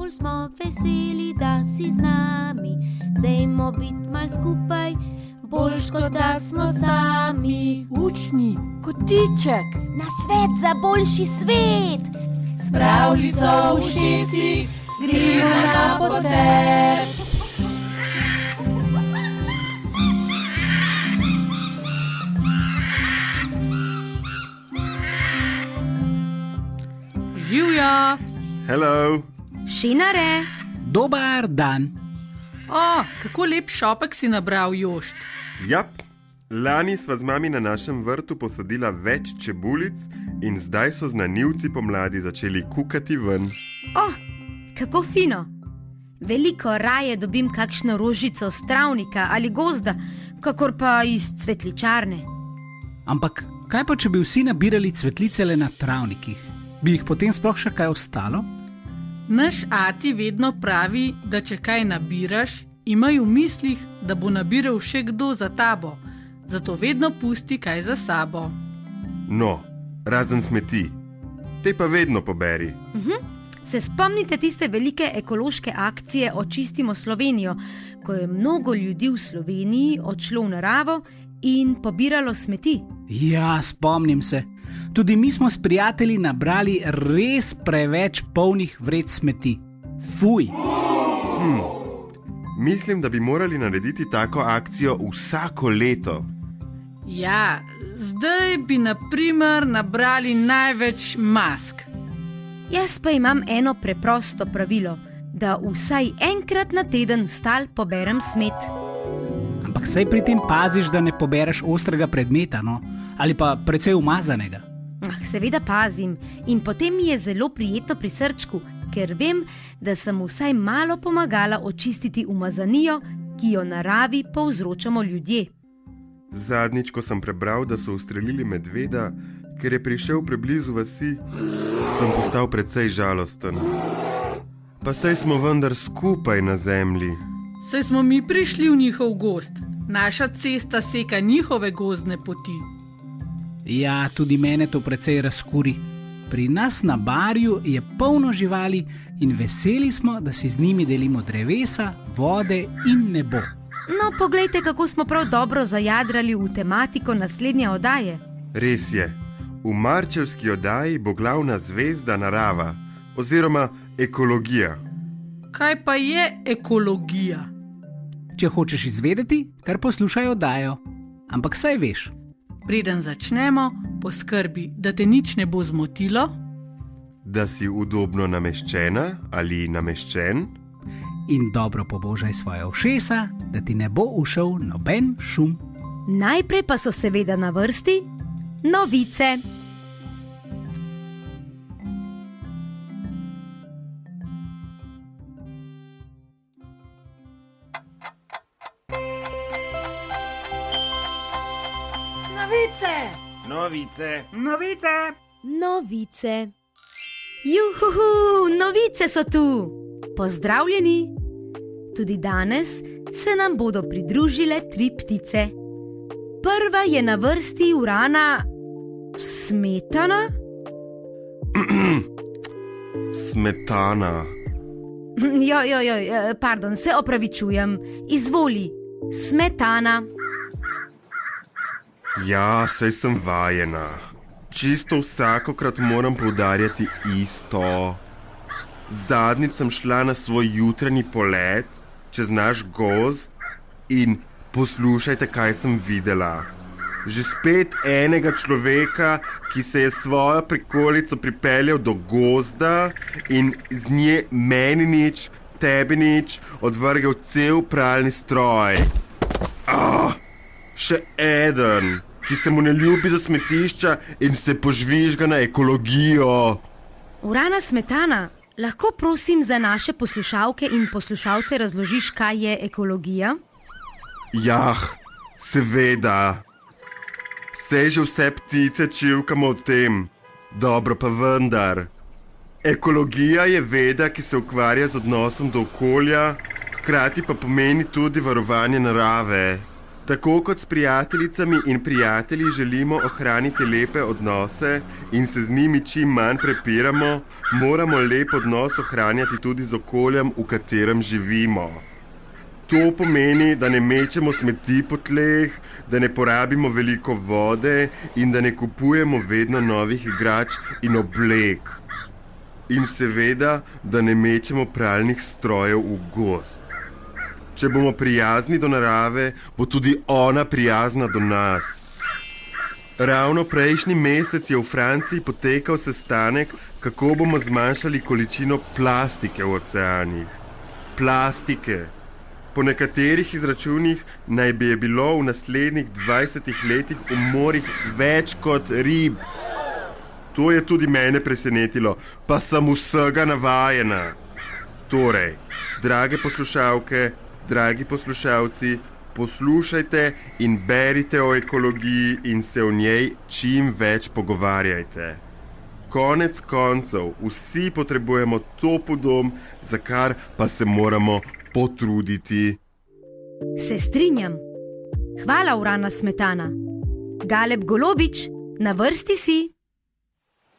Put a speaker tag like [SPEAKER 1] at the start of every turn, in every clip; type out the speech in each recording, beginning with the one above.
[SPEAKER 1] bolj smo veseli, da si z nami. Dajmo biti mal skupaj, boljš kot da smo sami.
[SPEAKER 2] Učni kotiček,
[SPEAKER 1] Na svet za boljši svet.
[SPEAKER 2] s pravljico v ušesih, gremo na potep.
[SPEAKER 3] Živjo!
[SPEAKER 4] Hello.
[SPEAKER 1] Šinare.
[SPEAKER 5] Dobar dan.
[SPEAKER 3] O, kako lep šopek si nabral, Jošt.
[SPEAKER 4] Jap, lani sva z mami na našem vrtu posadila več čebulic in zdaj so znanilci pomladi začeli kukati ven.
[SPEAKER 1] Kako fino. Veliko raje dobim kakšno rožico s travnika ali gozda, kakor pa iz cvetličarne.
[SPEAKER 5] Ampak kaj pa, če bi vsi nabirali cvetlice le na travnikih? Bi jih potem sploh še kaj ostalo?
[SPEAKER 3] Naš ati vedno pravi, da če kaj nabiraš, imaj v mislih, da bo nabiral še kdo za tabo. Zato vedno pusti kaj za sabo.
[SPEAKER 4] No, razen smeti. Te pa vedno poberi.
[SPEAKER 1] Se spomnite tiste velike ekološke akcije Očistimo Slovenijo, ko je mnogo ljudi v Sloveniji odšlo v naravo in pobiralo smeti?
[SPEAKER 5] Ja, spomnim se. Tudi mi smo s prijatelji nabrali res preveč polnih vred smeti. Fuj!
[SPEAKER 4] Mislim, da bi morali narediti tako akcijo vsako leto.
[SPEAKER 3] Ja, zdaj bi na primer nabrali največ mask.
[SPEAKER 1] Jaz pa imam eno preprosto pravilo, da vsaj enkrat na teden stal poberem smet.
[SPEAKER 5] Ampak saj pri tem paziš, da ne pobereš ostrega predmeta, no? Ali pa precej umazanega.
[SPEAKER 1] Seveda pazim in potem mi je zelo prijetno pri srčku, ker vem, da sem vsaj malo pomagala očistiti umazanijo, ki jo naravi povzročamo ljudje.
[SPEAKER 4] Zadnjič, ko sem prebral, da so ustrelili medveda, ker je prišel preblizu vasi, sem postal precej žalosten. Pa saj smo vendar skupaj na zemlji.
[SPEAKER 3] Saj smo mi prišli v njihov gozd. Naša cesta seka njihove gozdne poti.
[SPEAKER 5] Ja, tudi mene to precej razkuri. Pri nas na Barju je polno živali in veseli smo, da si z njimi delimo drevesa, vode in nebo.
[SPEAKER 1] No, poglejte, kako smo prav dobro zajadrali v tematiko naslednje oddaje.
[SPEAKER 4] Res je, v marčevski oddaji bo glavna zvezda narava oziroma ekologija.
[SPEAKER 3] Kaj pa je ekologija?
[SPEAKER 5] Če hočeš izvedeti, kar poslušaj oddajo. Ampak saj veš.
[SPEAKER 3] Preden začnemo, poskrbi, da te nič ne bo zmotilo.
[SPEAKER 4] Da si udobno nameščena ali nameščen.
[SPEAKER 5] In dobro pobožaj svoje ušesa, da ti ne bo ušel noben šum.
[SPEAKER 1] Najprej pa so seveda na vrsti novice. Novice. Juhu, novice so tu. Pozdravljeni. Tudi danes se nam bodo pridružile 3 ptice. Prva je na vrsti urana Smetana.
[SPEAKER 4] Smetana.
[SPEAKER 1] Pardon, se opravičujem. Izvoli, Smetana.
[SPEAKER 4] Ja, saj sem vajena. Čisto vsakokrat moram poudarjati isto. Zadnjič sem šla na svoj jutranji polet čez naš gozd in poslušajte, kaj sem videla. Že spet enega človeka, ki se je svojo prikolico pripeljal do gozda in z nje meni nič, tebi nič, odvrgel cel pralni stroj. Še eden, ki se mu ne ljubi do smetišča in se požvižga na ekologijo.
[SPEAKER 1] Urana Smetana, lahko prosim za naše poslušalke in poslušalce razložiš, kaj je ekologija?
[SPEAKER 4] Jah, seveda. Saj že vse ptice čivkamo o tem. Dobro pa vendar. Ekologija je veda, ki se ukvarja z odnosom do okolja, hkrati pa pomeni tudi varovanje narave. Tako kot s prijateljicami in prijatelji želimo ohraniti lepe odnose in se z njimi čim manj prepiramo, moramo lep odnos ohranjati tudi z okoljem, v katerem živimo. To pomeni, da ne mečemo smeti po tleh, da ne porabimo veliko vode in da ne kupujemo vedno novih igrač in oblek. In seveda, da ne mečemo pralnih strojev v gozd. Če bomo prijazni do narave, bo tudi ona prijazna do nas. Ravno prejšnji mesec je v Franciji potekal sestanek, kako bomo zmanjšali količino plastike v oceanih. Plastike. Po nekaterih izračunih naj bi je bilo v naslednjih 20 letih v morjih več kot rib. To je tudi mene presenetilo, pa sem vsega navajena. Torej, drage poslušalke, dragi poslušalci, poslušajte in berite o ekologiji in se o njej čim več pogovarjajte. Konec koncev, vsi potrebujemo topel dom, za kar pa se moramo potruditi.
[SPEAKER 1] Se strinjam. Hvala, Urana Smetana. Galeb Golobič, na vrsti si.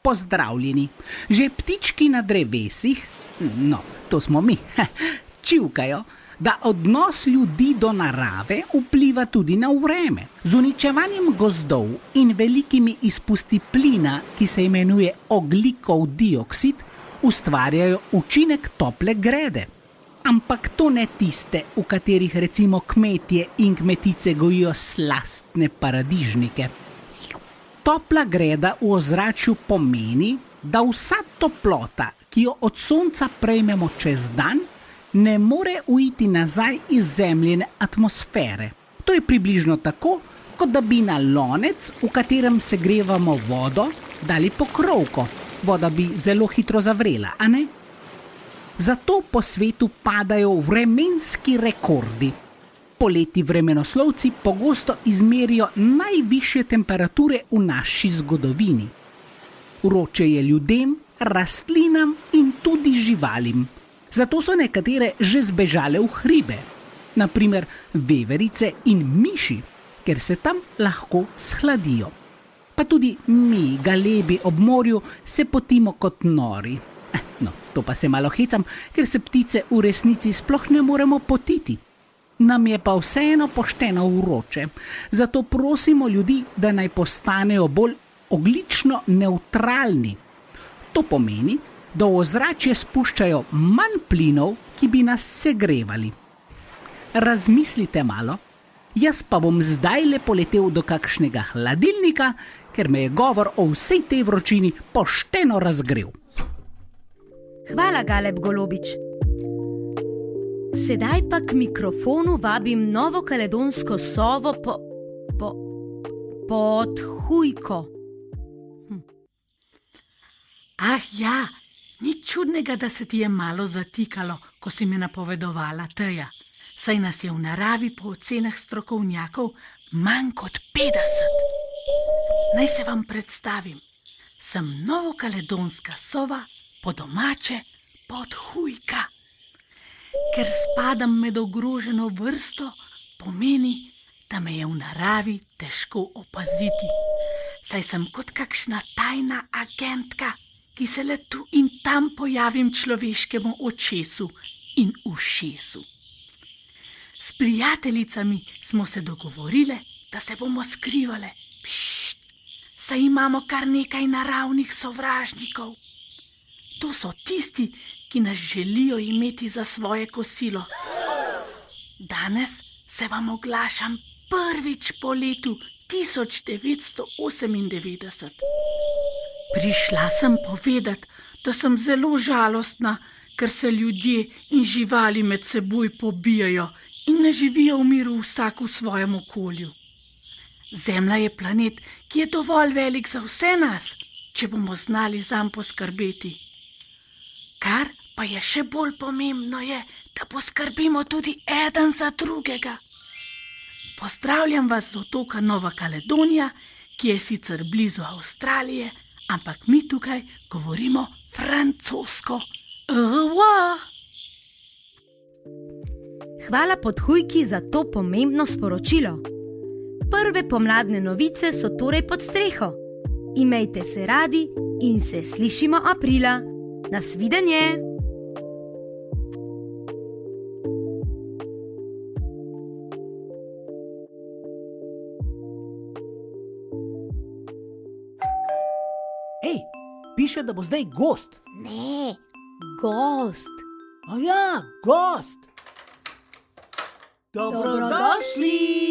[SPEAKER 5] Pozdravljeni. Že ptički na drevesih, no, to smo mi, čivkajo, da odnos ljudi do narave vpliva tudi na vreme. Z uničevanjem gozdov in velikimi izpusti plina, ki se imenuje ogljikov dioksid, ustvarjajo učinek tople grede. Ampak to ne tiste, v katerih recimo kmetje in kmetice gojijo slastne paradižnike. Topla greda v ozračju pomeni, da vsa toplota, ki jo od sonca prejmemo čez dan, ne more uiti nazaj iz zemljine atmosfere. To je približno tako, kot da bi na lonec, v katerem segrevamo vodo, dali pokrovko. Voda bi zelo hitro zavrela, a ne? Zato po svetu padajo vremenski rekordi. Poleti vremenoslovci pogosto izmerijo najvišje temperature v naši zgodovini. Vroče je ljudem, rastlinam in tudi živalim. Zato so nekatere že zbežale v hribe, na primer veverice in miši, ker se tam lahko shladijo. Pa tudi mi, galebi ob morju, se potimo kot nori. No, to pa se malo hecam, ker se ptice v resnici sploh ne moremo potiti. Nam je pa vseeno pošteno vroče, zato prosimo ljudi, da naj postanejo bolj ogljično nevtralni. To pomeni, da v ozračje spuščajo manj plinov, ki bi nas segrevali. Razmislite malo, jaz pa bom zdajle poletel do kakšnega hladilnika, ker me je govor o vsej tej vročini pošteno razgrel.
[SPEAKER 1] Hvala, Galeb Golobič. Sedaj pa k mikrofonu vabim novokaledonsko sovo Podhujko.
[SPEAKER 3] Ah ja, nič čudnega, da se ti je malo zatikalo, ko si mi napovedovala, Teja. Saj nas je v naravi po ocenah strokovnjakov manj kot 50. Naj se vam predstavim. Sem novokaledonska sova, po domače Podhujka. Ker spadam med ogroženo vrsto, pomeni, da me je v naravi težko opaziti. Saj sem kot kakšna tajna agentka, ki se le tu in tam pojavim človeškemu očesu in ušesu. S prijateljicami smo se dogovorile, da se bomo skrivale. Pšt, saj imamo kar nekaj naravnih sovražnikov. To so tisti, ki nas želijo imeti za svoje kosilo. Danes se vam oglašam prvič po letu 1998. Prišla sem povedati, da sem zelo žalostna, ker se ljudje in živali med seboj pobijajo in ne živijo v miru vsak v svojem okolju. Zemlja je planet, ki je dovolj velik za vse nas, če bomo znali zanj poskrbeti. Kar pa je še bolj pomembno je, da poskrbimo tudi eden za drugega. Pozdravljam vas z otoka Nova Kaledonija, ki je sicer blizu Avstralije, ampak mi tukaj govorimo francosko.
[SPEAKER 1] Hvala Podhujki za to pomembno sporočilo. Prve pomladne novice so torej pod streho. Imejte se radi in se slišimo aprila. Nasvidenje!
[SPEAKER 5] Ej, piše, da bo zdaj gost.
[SPEAKER 1] Ne, gost.
[SPEAKER 5] A ja, gost. Dobrodošli.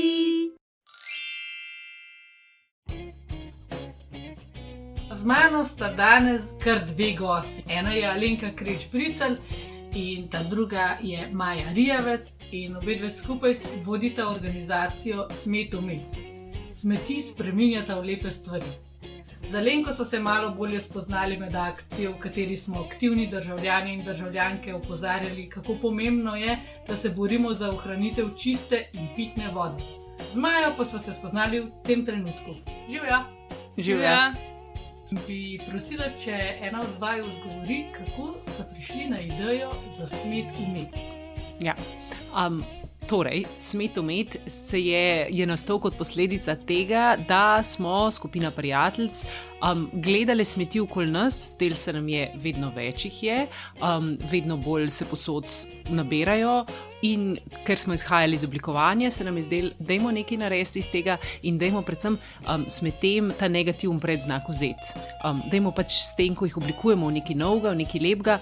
[SPEAKER 3] Z mano sta danes kar dve gosti. Ena je Alenka Kreč-Pricelj in ta druga je Maja Rijavec in obedve skupaj vodita organizacijo Smet v med. Smeti spreminjata v lepe stvari. Z Alenko so se malo bolje spoznali med akcijo, v kateri smo aktivni državljani in državljanke opozarjali, kako pomembno je, da se borimo za ohranitev čiste in pitne vode. Z Majo pa smo se spoznali v tem trenutku. Živja!
[SPEAKER 2] Živja.
[SPEAKER 3] Bi prosila, če ena od vaju odgovori, kako sta prišli na idejo za Smet v med.
[SPEAKER 6] Ja. Torej, Smet v med je nastal kot posledica tega, da smo skupina prijateljic gledali smeti okoli nas, zdelo se nam je, vedno več jih je, vedno bolj se povsod nabirajo in ker smo izhajali iz oblikovanja, se nam je zdelo, dajmo nekaj narediti iz tega in dajmo predvsem smetem ta negativen predznak vzeti. Dajmo pač s tem, ko jih oblikujemo v nekaj novega, v nekaj lepega,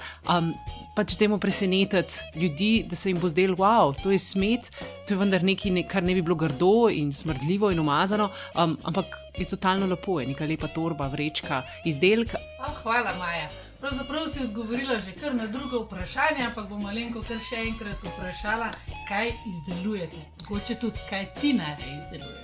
[SPEAKER 6] pač dajmo presenetiti ljudi, da se jim bo zdelo, wow, to je smet, to je vendar nekaj, kar ne bi bilo grdo in smrdljivo in umazano, ampak je totalno lepo, je neka lepa torba, vrečka, izdelek.
[SPEAKER 3] Hvala, Maja. Pravzaprav si odgovorila že kar na drugo vprašanje, ampak bom Alenko kar še enkrat vprašala, kaj izdelujete. Mogoče tudi, kaj ti najraje izdeluješ.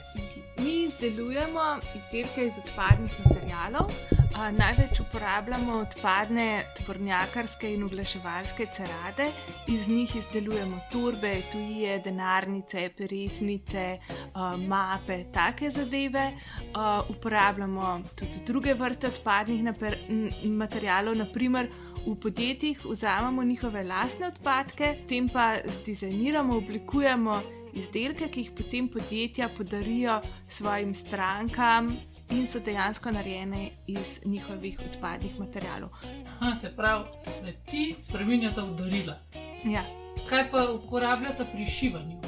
[SPEAKER 7] Mi izdelujemo izdelke iz odpadnih materialov. Največ uporabljamo odpadne tovornjakarske in oglaševalske cerade. Iz njih izdelujemo torbe, etuje, denarnice, peresnice, mape, take zadeve. Uporabljamo tudi druge vrste odpadnih materialov, naprimer v podjetjih vzamemo njihove lastne odpadke, potem pa zdizajniramo, oblikujemo izdelke, ki jih potem podjetja podarijo svojim strankam in so dejansko narejene iz njihovih odpadnih materialov.
[SPEAKER 3] Se pravi, smeti spreminjata v darila.
[SPEAKER 7] Ja.
[SPEAKER 3] Kaj pa uporabljata pri šivanju?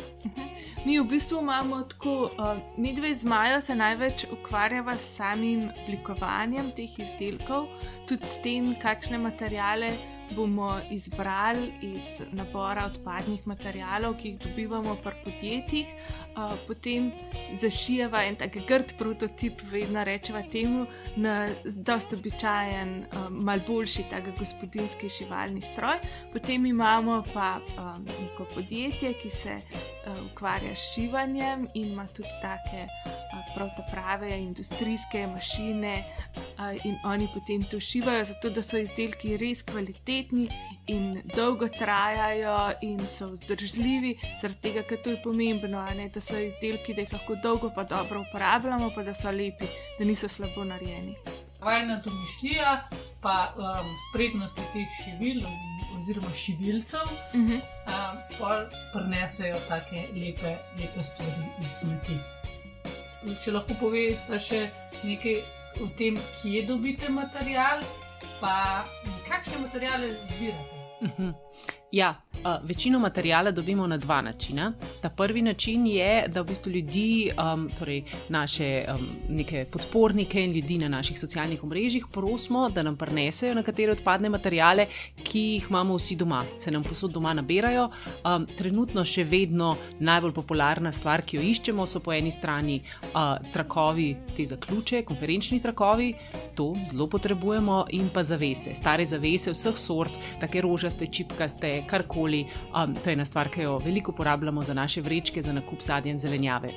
[SPEAKER 7] Mi v bistvu imamo tako, midve z Majo se največ ukvarjava s samim oblikovanjem teh izdelkov, tudi s tem, kakšne materiale bomo izbrali iz nabora odpadnih materialov, ki jih dobivamo pri podjetjih. Potem zašijeva en tak grd prototip, vedno rečeva temu, na dosti običajen, mal boljši tak gospodinjski šivalni stroj. Potem imamo pa neko podjetje, ki se ukvarja s šivanjem in ima tudi take prav ta prave industrijske mašine in oni potem to šivajo, zato da so izdelki res kvalitetni in dolgo trajajo in so vzdržljivi, zaradi tega, ker to je pomembno, da so izdelki, da jih lahko dolgo pa dobro uporabljamo, pa da so lepi, da niso slabo narejeni.
[SPEAKER 3] Vajna domišljija pa spretnosti teh šivil oziroma šivilcev pa prinesejo take lepe stvari iz smeti. Če lahko poveste še nekaj o tem, kje dobite material, pa kakšne materiale zbirate?
[SPEAKER 6] Ja, večino materijala dobimo na dva načina. Ta prvi način je, da v bistvu ljudi, torej naše neke podpornike in ljudi na naših socialnih omrežjih prosimo, da nam prinesejo nekatere odpadne materijale, ki jih imamo vsi doma. Se nam posod doma nabirajo. Trenutno še vedno najbolj popularna stvar, ki jo iščemo, so po eni strani trakovi, te zaključe, konferenčni trakovi, to zelo potrebujemo, in pa zavese, stare zavese vseh sort, take rožaste, čipkaste, karkoli. To je ena stvar, ki jo veliko uporabljamo za naše vrečke, za nakup sadja in zelenjave.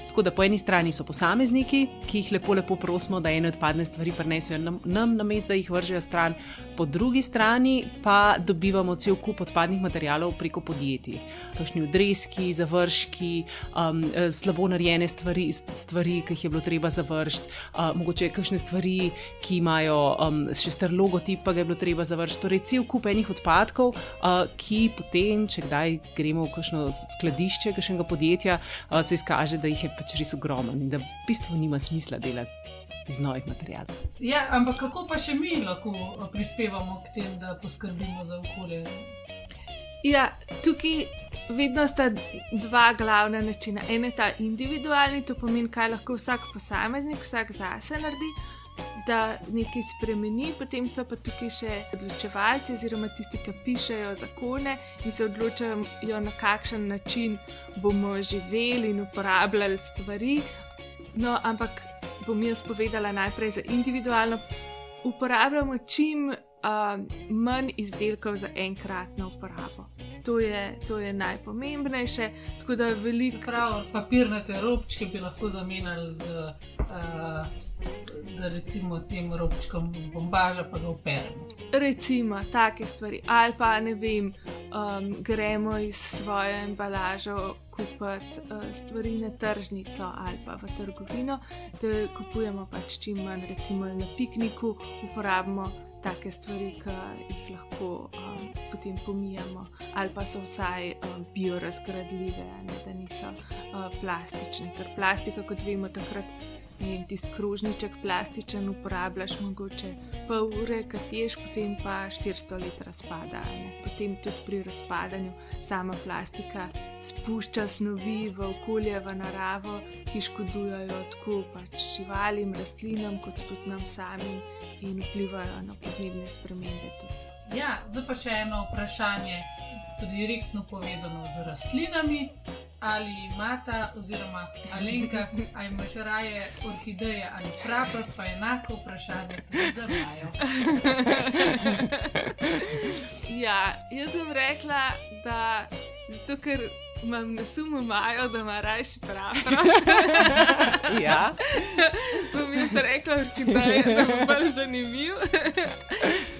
[SPEAKER 6] Tako da po eni strani so posamezniki, ki jih lepo prosimo, da ene odpadne stvari prinesejo nam, namesto da jih vržejo stran. Po drugi strani pa dobivamo cel kup odpadnih materialov preko podjetij. Kakšni odreski, završki, slabo narejene stvari, ki jih je bilo treba završiti, mogoče kakšne stvari, ki imajo še star logotip, pa ga je bilo treba završiti. Torej cel kup enih odpadkov, ki potem, če kdaj gremo v kakšno skladišče kakšnega podjetja, se izkaže, da jih je pač res ogromno in da v bistvu nima smisla delati iz novih materijalov.
[SPEAKER 3] Ja, ampak kako pa še mi lahko prispevamo k tem, da poskrbimo za okolje?
[SPEAKER 7] Ja, tukaj vedno sta dva glavna načina. En je ta individualni, to pomeni, kaj lahko vsak posameznik, vsak zase naredi, da nekaj spremeni, potem so pa tukaj še odločevalci oziroma tisti, ki pišejo zakone in se odločajo, na kakšen način bomo živeli in uporabljali stvari. No, ampak bom jaz povedala najprej za individualno. Uporabljamo čim manj izdelkov za enkratno uporabo. To je najpomembnejše, tako da veliko...
[SPEAKER 3] Prav, papirnate robčke bi lahko zamenjali z recimo tem robčkom z bombaža, pa ga operemo.
[SPEAKER 7] Recimo, take stvari. Ali pa, ne vem, gremo iz svojo embalažo kupiti stvari na tržnico ali pa v trgovino, da kupujemo pač čim manj, recimo na pikniku uporabimo take stvari, ki jih lahko potem pomijamo, ali pa so vsaj biorazgradljive, da niso plastične, ker plastika, kot vemo, takrat tisti krožniček plastičen uporabljaš mogoče pol ure, kad ješ, potem pa 400 let razpada. Potem tudi pri razpadanju sama plastika spušča snovi v okolje, v naravo, ki škodujejo tako pač živalim, rastlinam, kot tudi nam samim in vplivajo na podnebne spremembe.
[SPEAKER 3] Ja, zdaj pa še eno vprašanje, direktno povezano z rastlinami. Ali imata, oziroma Alenka, ali imaš raje orhideje ali praprot, pa enako vprašanje tudi za Majo.
[SPEAKER 7] Ja, jaz sem rekla, da zato, ker imam na sumu Majo, da ima rajši praprot.
[SPEAKER 6] Ja.
[SPEAKER 7] Bom jaz rekla orhideje, da bo bolj zanimiv.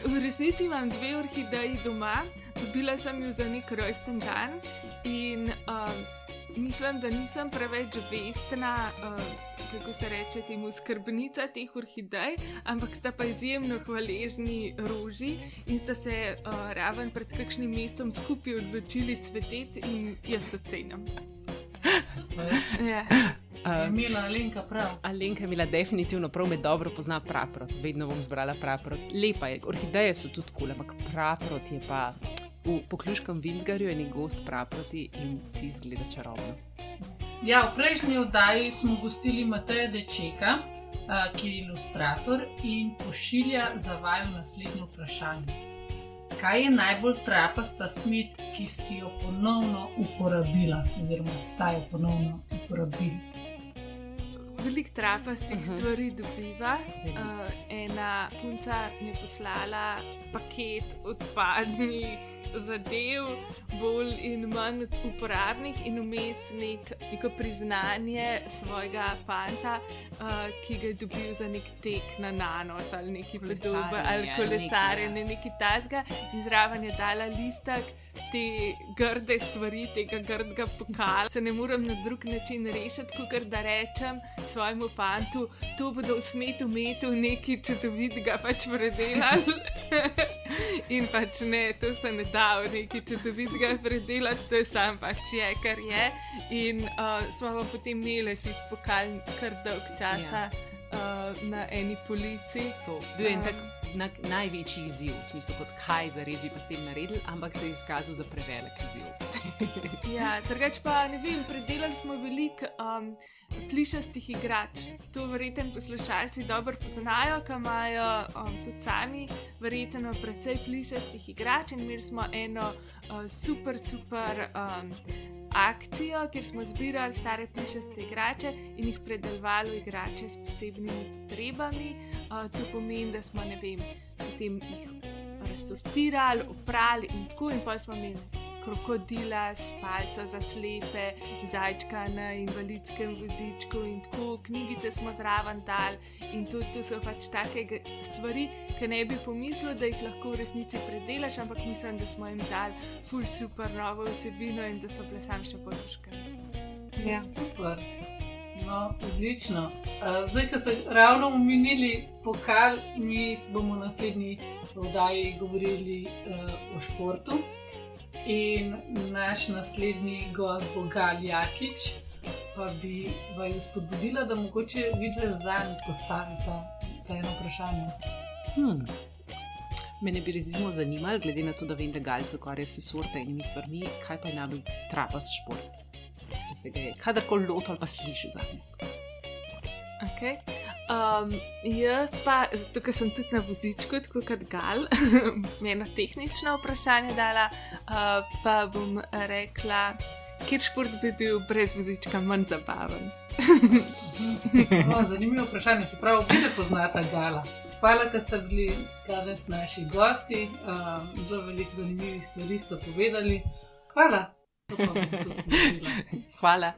[SPEAKER 7] V resnici imam 2 orhideji doma, dobila sem jo za nek rojsten dan in mislim, da nisem preveč vestna, kako se reče temu, skrbnica teh orhidej, ampak sta pa izjemno hvaležni roži in sta se raven pred kakšnim mesecem skupaj odločili cveteti in jaz to cenim. Ja.
[SPEAKER 3] Je imela Alenka prav?
[SPEAKER 6] Alenka je imela definitivno prav, me dobro pozna praprot. Vedno bom zbrala praprot. Lepa je, orhideje so tudi cool, ampak praprot je pa... V Pokluškem Vintgarju je nek gost praproti in ti izgleda čarobno.
[SPEAKER 3] Ja, v prejšnji oddaji smo gostili Mateja Dečeka, ki je ilustrator in pošilja za vaju naslednje vprašanje. Kaj je najbolj trapasta smet, ki si jo ponovno uporabila, oziroma sta jo ponovno uporabili?
[SPEAKER 7] Veliko trapastih stvari dobiva. Ena punca je poslala paket odpadnih zadev, bolj in manj uporabnih, in vmes neko priznanje svojega fanta, ki ga je dobil za nek tek na nanos ali nekaj podobnega, ali kolesarjenje, nekaj tasga, in zraven je dala listek te grde stvari, tega grdega pokala. Se ne morem na drug način rešiti, kot da rečem svojemu fantu, to bodo v smetu metu nekaj čudovitega pač predelali. In pač ne, to se ne da nekaj čudovitega predelati, to je sam pač je, kar je. In smo pa potem imeli tisti pokal kar dolg časa na eni polici.
[SPEAKER 6] To bil je tak največji izziv, v smislu kot kaj zares bi pa s tem naredili, ampak se je izkazal za prevelik izziv.
[SPEAKER 7] Ja, drugače pa ne vem, predelali smo veliko plišastih igrač. To verjetno poslušalci dobro poznajo, ki imajo tudi sami verjetno precej plišastih igrač, in imeli smo eno super akcijo, kjer smo zbirali stare plišaste igrače in jih predelovali v igrače s posebnimi potrebami. To pomeni, da smo, ne vem, potem jih razsortirali, oprali in tako, in potem smo imeli krokodila, spalca za slepe, zajčka na invalidskem vozičku in tako, knjigice smo zraven dali, in to so pač take stvari, ki ne bi pomislil, da jih lahko v resnici predelaš, ampak mislim, da smo jim dali ful super novo vsebino in da so bile sam še poruškane.
[SPEAKER 3] Ja. Super. No, odlično. Zdaj, ko ste ravno omenili pokal, mi bomo v naslednji oddaji govorili o športu. In naš naslednji gost bo Gal Jakič, pa bi vaju spodbudila, da mogoče vidve zanj postavita eno vprašanje.
[SPEAKER 6] Mene bi recimo zanimalo, glede na to, da vem, da Gal se ukvarja s sortejnimi stvarmi, kaj pa je najbolj trapast šport? Da se ga je kadarkoli lotil ali pa sliši zanje.
[SPEAKER 7] Okay. Jaz pa, zato ker sem tudi na vozičku, tako kot Gal, mi eno tehnično vprašanje dala, pa bom rekla, kjer šport bi bil brez vozička manj zabaven.
[SPEAKER 3] Zanimivo vprašanje, se pravi, vi ne poznate Gala. Hvala, da ste bili danes naši gosti, zelo veliko zanimivih stvari ste povedali. Hvala.
[SPEAKER 6] Hvala.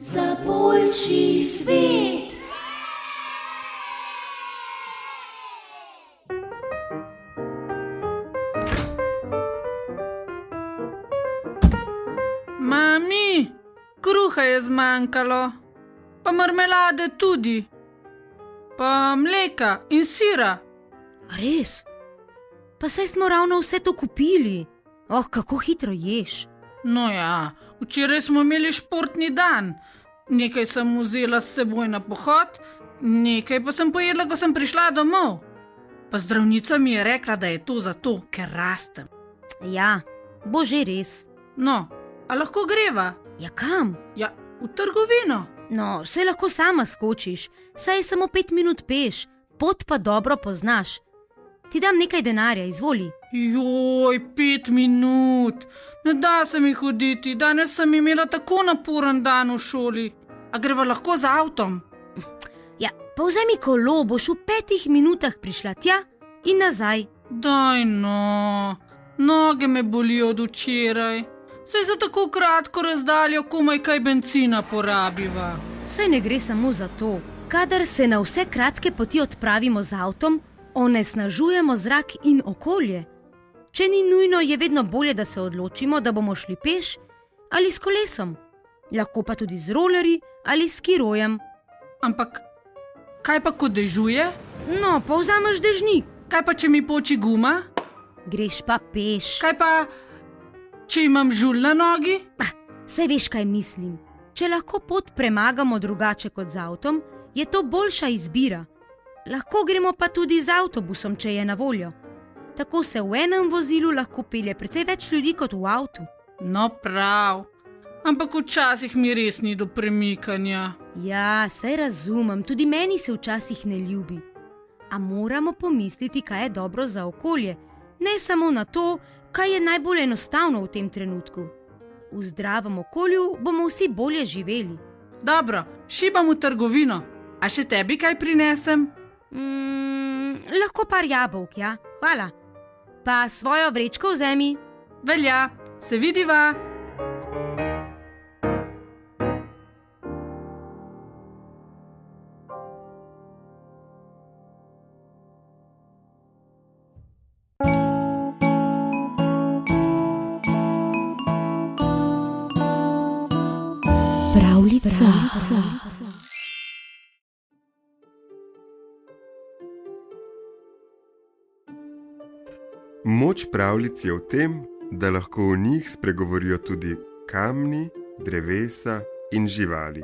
[SPEAKER 2] Za boljši svet.
[SPEAKER 3] Mami, kruha je zmanjkalo, pa marmelade tudi, pa mleka in sira.
[SPEAKER 1] Res? Pa saj smo ravno vse to kupili. Kako hitro ješ.
[SPEAKER 3] No ja, včeraj smo imeli športni dan. Nekaj sem vzela s seboj na pohod, nekaj pa sem pojedla, ko sem prišla domov. Pa zdravnica mi je rekla, da je to zato, ker rastem.
[SPEAKER 1] Ja, bo že res.
[SPEAKER 3] No, a lahko greva?
[SPEAKER 1] Ja, kam?
[SPEAKER 3] Ja, v trgovino.
[SPEAKER 1] No, saj lahko sama skočiš, saj je samo 5 minut peš, pot pa dobro poznaš. Ti dam nekaj denarja, izvoli.
[SPEAKER 3] Joj, 5 minut. Ne da se mi hoditi, danes sem imela tako naporen dan v šoli. A greva lahko z avtom?
[SPEAKER 1] Ja, pa vzemi kolo, boš v 5 minutah prišla tja in nazaj.
[SPEAKER 3] Daj no, noge me bolijo od včeraj. Saj za tako kratko razdaljo komaj kaj bencina porabiva.
[SPEAKER 1] Saj ne gre samo za to. Kadar se na vse kratke poti odpravimo z avtom, onesnažujemo zrak in okolje. Če ni nujno, je vedno bolje, da se odločimo, da bomo šli peš ali s kolesom. Lahko pa tudi z rolerji ali s skirojem.
[SPEAKER 3] Ampak, kaj pa ko dežuje?
[SPEAKER 1] No, pa vzameš dežnik.
[SPEAKER 3] Kaj pa, če mi poči guma?
[SPEAKER 1] Greš pa peš.
[SPEAKER 3] Kaj pa, če imam žulj na nogi?
[SPEAKER 1] Saj veš, kaj mislim. Če lahko pot premagamo drugače kot z avtom, je to boljša izbira. Lahko gremo pa tudi z avtobusom, če je na voljo. Tako se v enem vozilu lahko pelje precej več ljudi kot v avtu.
[SPEAKER 3] No prav, ampak včasih mi res ni do premikanja.
[SPEAKER 1] Ja, saj razumem, tudi meni se včasih ne ljubi. A moramo pomisliti, kaj je dobro za okolje, ne samo na to, kaj je najbolj enostavno v tem trenutku. V zdravem okolju bomo vsi bolje živeli.
[SPEAKER 3] Dobro, šibam v trgovino. A še tebi kaj prinesem?
[SPEAKER 1] Lahko par jabolk, ja? Hvala. Pa svojo vrečko vzemi.
[SPEAKER 3] Velja, se vidiva.
[SPEAKER 1] Pravljica.
[SPEAKER 4] Moč pravljic je v tem, da lahko v njih spregovorijo tudi kamni, drevesa in živali.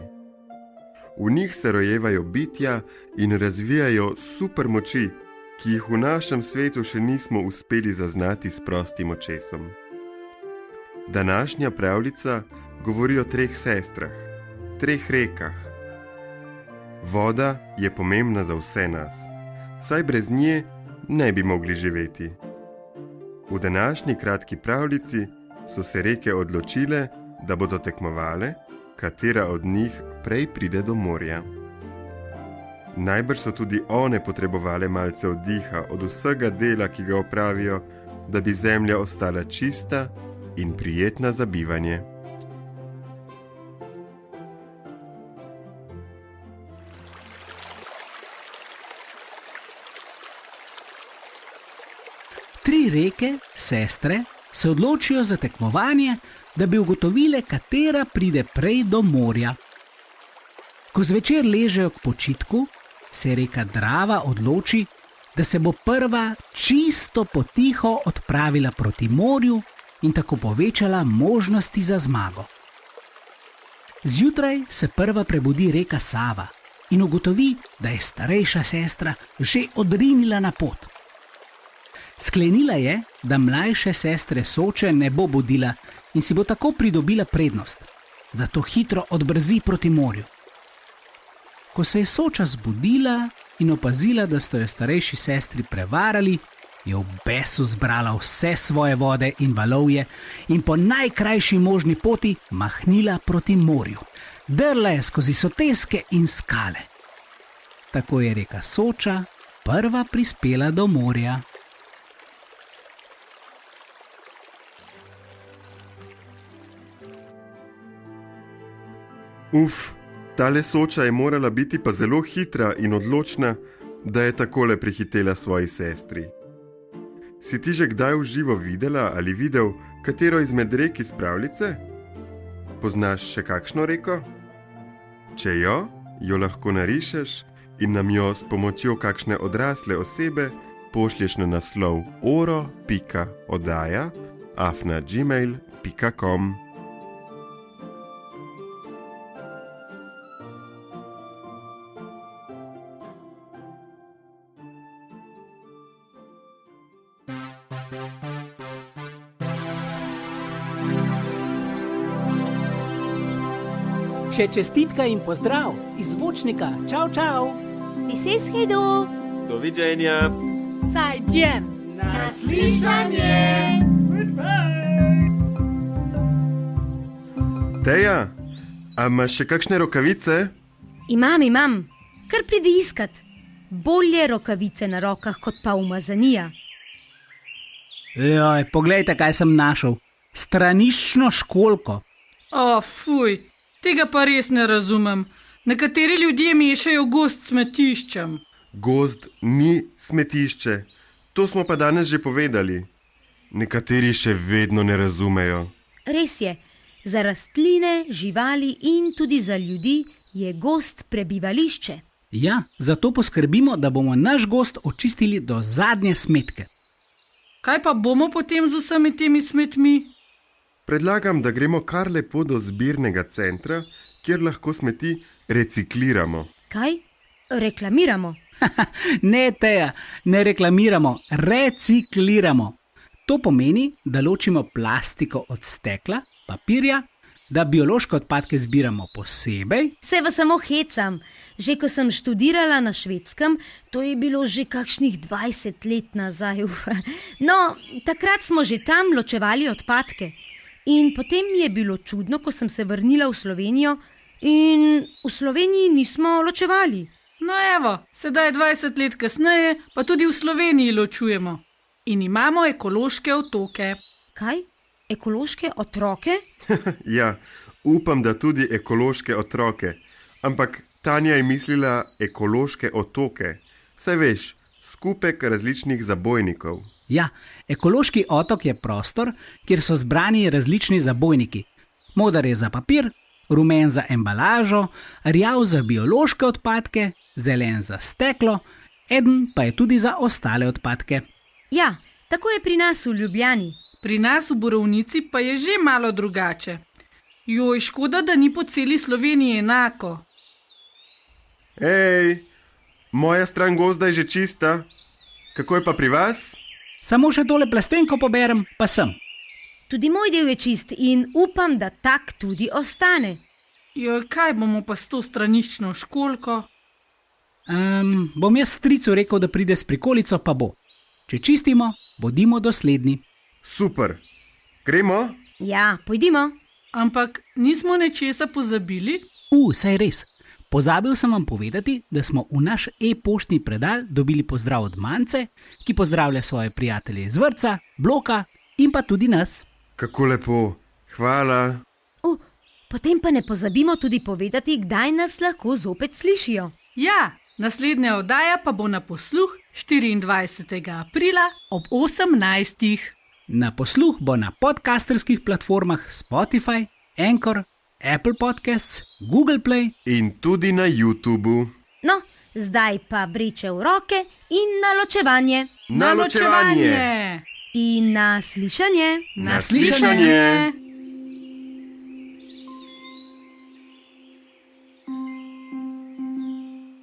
[SPEAKER 4] V njih se rojevajo bitja in razvijajo supermoči, ki jih v našem svetu še nismo uspeli zaznati s prostim očesom. Današnja pravljica govori o 3 sestrah, 3 rekah. Voda je pomembna za vse nas, saj brez nje ne bi mogli živeti. V današnji kratki pravljici so se reke odločile, da bodo tekmovale, katera od njih prej pride do morja. Najbrž so tudi one potrebovale malce oddiha od vsega dela, ki ga opravijo, da bi zemlja ostala čista in prijetna za bivanje.
[SPEAKER 5] Tri reke, sestre, se odločijo za tekmovanje, da bi ugotovile, katera pride prej do morja. Ko zvečer ležejo k počitku, se reka Drava odloči, da se bo prva čisto potiho odpravila proti morju in tako povečala možnosti za zmago. Zjutraj se prva prebudi reka Sava in ugotovi, da je starejša sestra že odrinila na pot. Sklenila je, da mlajše sestre Soče ne bo budila in si bo tako pridobila prednost, zato hitro odbrzi proti morju. Ko se je Soča zbudila in opazila, da sta jo starejši sestri prevarali, je v besu zbrala vse svoje vode in valovje in po najkrajši možni poti mahnila proti morju. Drla je skozi soteske in skale. Tako je reka Soča prva prispela do morja.
[SPEAKER 4] Tale Soča je morala biti pa zelo hitra in odločna, da je takole prihitela svoji sestri. Si ti že kdaj v živo videla ali videl katero izmed rek iz pravljice? Poznaš še kakšno reko? Če jo lahko narišeš in nam jo s pomočjo kakšne odrasle osebe pošlješ na naslov oro.odaja@gmail.com.
[SPEAKER 5] Še čestitka in pozdrav iz zvočnika. Čau, čau!
[SPEAKER 1] Vi se schedo!
[SPEAKER 4] Doviđenja!
[SPEAKER 1] Zajđem!
[SPEAKER 2] Naslišanje!
[SPEAKER 4] Teja, a imaš še kakšne rokavice?
[SPEAKER 1] Imam. Kar pridi iskat. Bolje rokavice na rokah kot pa umazanija.
[SPEAKER 5] Joj, poglejte, kaj sem našel. Straniščno školjko.
[SPEAKER 3] O, fuj, tega pa res ne razumem. Nekateri ljudje mešajo gozd s smetiščem.
[SPEAKER 4] Gozd ni smetišče. To smo pa danes že povedali. Nekateri še vedno ne razumejo.
[SPEAKER 1] Res je, za rastline, živali in tudi za ljudi je gozd prebivališče.
[SPEAKER 5] Ja, zato poskrbimo, da bomo naš gozd očistili do zadnje smetke.
[SPEAKER 3] Kaj pa bomo potem z vsemi temi smetmi?
[SPEAKER 4] Predlagam, da gremo kar lepo do zbirnega centra, kjer lahko smeti recikliramo.
[SPEAKER 1] Kaj? Reklamiramo.
[SPEAKER 5] Ne, Teja, ne reklamiramo, recikliramo. To pomeni, da ločimo plastiko od stekla, papirja, da biološke odpadke zbiramo posebej.
[SPEAKER 1] Se vas samo hecam. Že ko sem študirala na Švedskem, to je bilo že kakšnih 20 let nazaj. No, takrat smo že tam ločevali odpadke. In potem mi je bilo čudno, ko sem se vrnila v Slovenijo in v Sloveniji nismo ločevali.
[SPEAKER 3] No evo, sedaj 20 let kasneje, pa tudi v Sloveniji ločujemo. In imamo ekološke otoke.
[SPEAKER 1] Kaj? Ekološke otroke?
[SPEAKER 4] Ja, upam, da tudi ekološke otroke. Ampak Tanja je mislila ekološke otoke. Saj veš, skupek različnih zabojnikov.
[SPEAKER 5] Ja, ekološki otok je prostor, kjer so zbrani različni zabojniki. Modar je za papir, rumen za embalažo, rjav za biološke odpadke, zelen za steklo, eden pa je tudi za ostale odpadke.
[SPEAKER 1] Ja, tako je pri nas v Ljubljani.
[SPEAKER 3] Pri nas v Borovnici pa je že malo drugače. Joj, škoda, da ni po celi Sloveniji enako.
[SPEAKER 4] Ej, moja stran gozda je že čista. Kako je pa pri vas?
[SPEAKER 5] Samo še tole plastenko poberem, pa sem.
[SPEAKER 1] Tudi moj del je čist in upam, da tak tudi ostane.
[SPEAKER 3] Joj, kaj bomo pa s to straniščno školjko?
[SPEAKER 5] Bom jaz stricu rekel, da pride s prikolico, pa bo. Če čistimo, bodimo dosledni.
[SPEAKER 4] Super. Gremo?
[SPEAKER 1] Ja, pojdimo.
[SPEAKER 3] Ampak nismo nečesa pozabili?
[SPEAKER 5] Saj res. Pozabil sem vam povedati, da smo v naš e-poštni predal dobili pozdrav od Mance, ki pozdravlja svoje prijatelje iz vrtca, bloka in pa tudi nas.
[SPEAKER 4] Kako lepo. Hvala.
[SPEAKER 1] Potem pa ne pozabimo tudi povedati, kdaj nas lahko zopet slišijo.
[SPEAKER 3] Ja, naslednja oddaja pa bo na posluh 24. aprila ob 18.
[SPEAKER 5] Na posluh bo na podcasterskih platformah Spotify, Anchor, Apple Podcasts, Google Play.
[SPEAKER 4] In tudi na YouTubu.
[SPEAKER 1] No, zdaj pa briče v roke in na ločevanje.
[SPEAKER 4] Na ločevanje!
[SPEAKER 1] In na slišanje.
[SPEAKER 4] Na slišanje!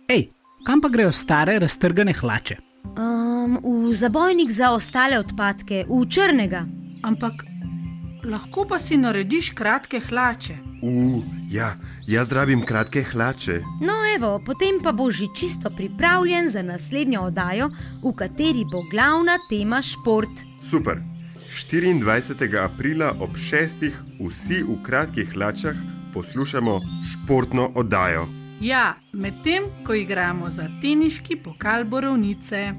[SPEAKER 5] Ej, kam pa grejo stare raztrgane hlače?
[SPEAKER 1] V zabojnik za ostale odpadke, v črnega.
[SPEAKER 3] Ampak lahko pa si narediš kratke hlače.
[SPEAKER 4] Ja, jaz rabim kratke hlače.
[SPEAKER 1] No, evo, potem pa bo že čisto pripravljen za naslednjo oddajo, v kateri bo glavna tema šport.
[SPEAKER 4] Super. 24. aprila ob 6. vsi v kratkih hlačah poslušamo športno oddajo.
[SPEAKER 3] Ja, medtem ko igramo za teniški pokal Borovnice.